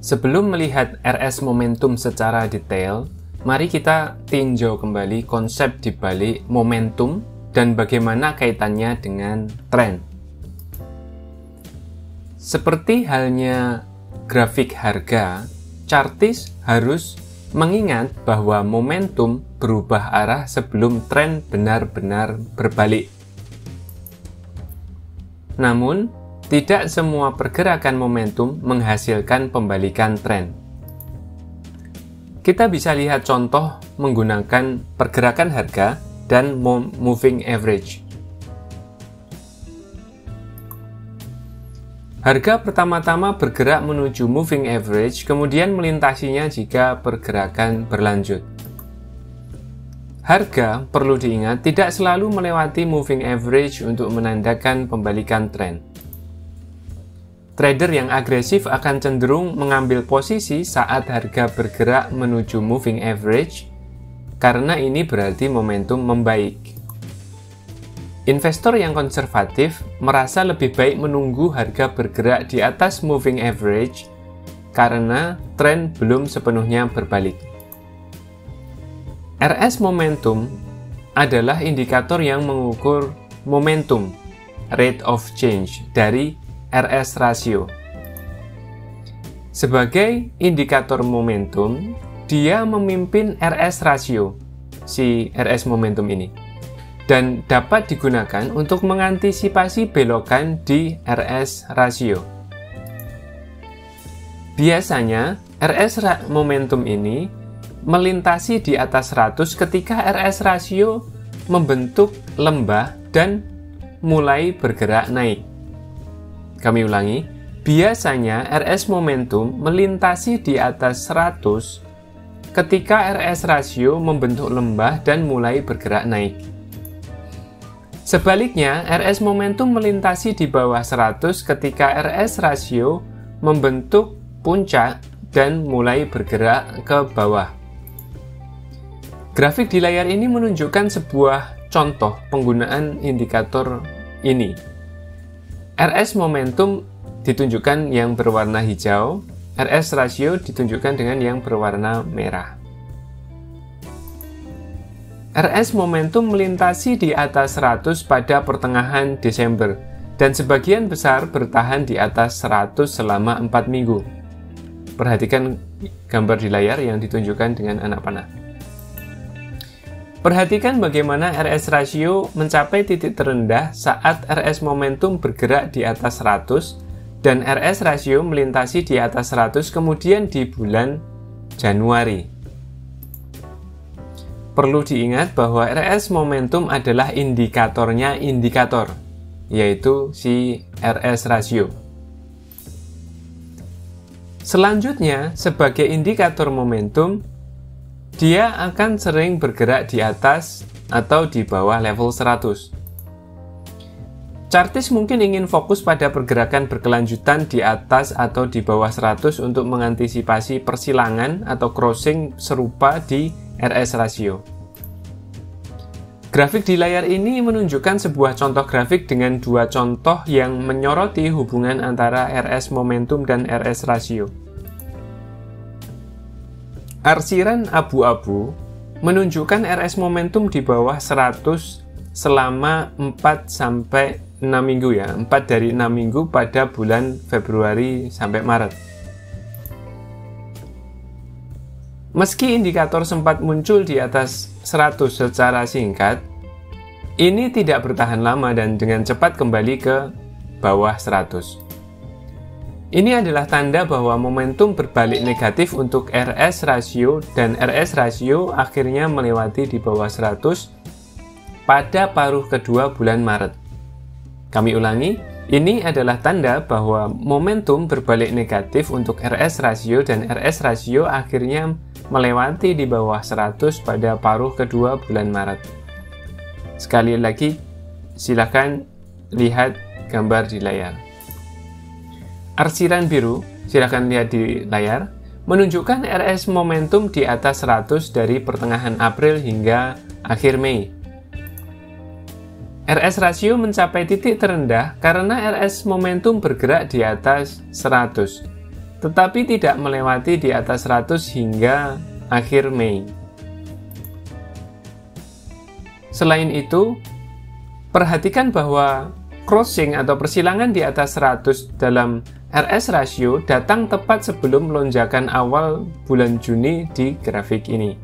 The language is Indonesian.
Sebelum melihat RS momentum secara detail, mari kita tinjau kembali konsep di balik momentum dan bagaimana kaitannya dengan tren. Seperti halnya grafik harga, chartis harus mengingat bahwa momentum berubah arah sebelum tren benar-benar berbalik. Namun, tidak semua pergerakan momentum menghasilkan pembalikan tren. Kita bisa lihat contoh menggunakan pergerakan harga dan moving average. Harga pertama-tama bergerak menuju moving average, kemudian melintasinya jika pergerakan berlanjut. Harga, perlu diingat, tidak selalu melewati moving average untuk menandakan pembalikan tren. Trader yang agresif akan cenderung mengambil posisi saat harga bergerak menuju moving average, karena ini berarti momentum membaik. Investor yang konservatif merasa lebih baik menunggu harga bergerak di atas moving average karena tren belum sepenuhnya berbalik. RS momentum adalah indikator yang mengukur momentum, rate of change, dari RS ratio. Sebagai indikator momentum, dia memimpin RS ratio, si RS momentum ini, dan dapat digunakan untuk mengantisipasi belokan di RS ratio. Biasanya, RS momentum ini melintasi di atas 100 ketika RS ratio membentuk lembah dan mulai bergerak naik. Kami ulangi, biasanya RS momentum melintasi di atas 100 ketika RS ratio membentuk lembah dan mulai bergerak naik. Sebaliknya, RS momentum melintasi di bawah 100 ketika RS ratio membentuk puncak dan mulai bergerak ke bawah. Grafik di layar ini menunjukkan sebuah contoh penggunaan indikator ini. RS momentum ditunjukkan yang berwarna hijau, RS ratio ditunjukkan dengan yang berwarna merah. RS momentum melintasi di atas 100 pada pertengahan Desember dan sebagian besar bertahan di atas 100 selama 4 minggu. Perhatikan gambar di layar yang ditunjukkan dengan anak panah. Perhatikan bagaimana RS ratio mencapai titik terendah saat RS momentum bergerak di atas 100 dan RS ratio melintasi di atas 100 kemudian di bulan Januari. Perlu diingat bahwa RS momentum adalah indikatornya indikator, yaitu si RS ratio. Selanjutnya, sebagai indikator momentum, dia akan sering bergerak di atas atau di bawah level 100. Chartis mungkin ingin fokus pada pergerakan berkelanjutan di atas atau di bawah 100 untuk mengantisipasi persilangan atau crossing serupa di RS ratio. Grafik di layar ini menunjukkan sebuah contoh grafik dengan dua contoh yang menyoroti hubungan antara RS momentum dan RS ratio. Arsiran abu-abu menunjukkan RS momentum di bawah 100 selama 4-6 minggu ya, 4 dari 6 minggu pada bulan Februari sampai Maret. Meski indikator sempat muncul di atas 100 secara singkat, ini tidak bertahan lama dan dengan cepat kembali ke bawah 100. Ini adalah tanda bahwa momentum berbalik negatif untuk RS ratio dan RS ratio akhirnya melewati di bawah 100 pada paruh kedua bulan Maret. Kami ulangi, ini adalah tanda bahwa momentum berbalik negatif untuk RS ratio dan RS ratio akhirnya melewati di bawah 100 pada paruh kedua bulan Maret. Sekali lagi, silakan lihat gambar di layar. Arsiran biru, silakan lihat di layar, menunjukkan RS momentum di atas 100 dari pertengahan April hingga akhir Mei. RS ratio mencapai titik terendah karena RS momentum bergerak di atas 100. tetapi tidak melewati di atas 100 hingga akhir Mei. Selain itu, perhatikan bahwa crossing atau persilangan di atas 100 dalam RS ratio datang tepat sebelum lonjakan awal bulan Juni di grafik ini.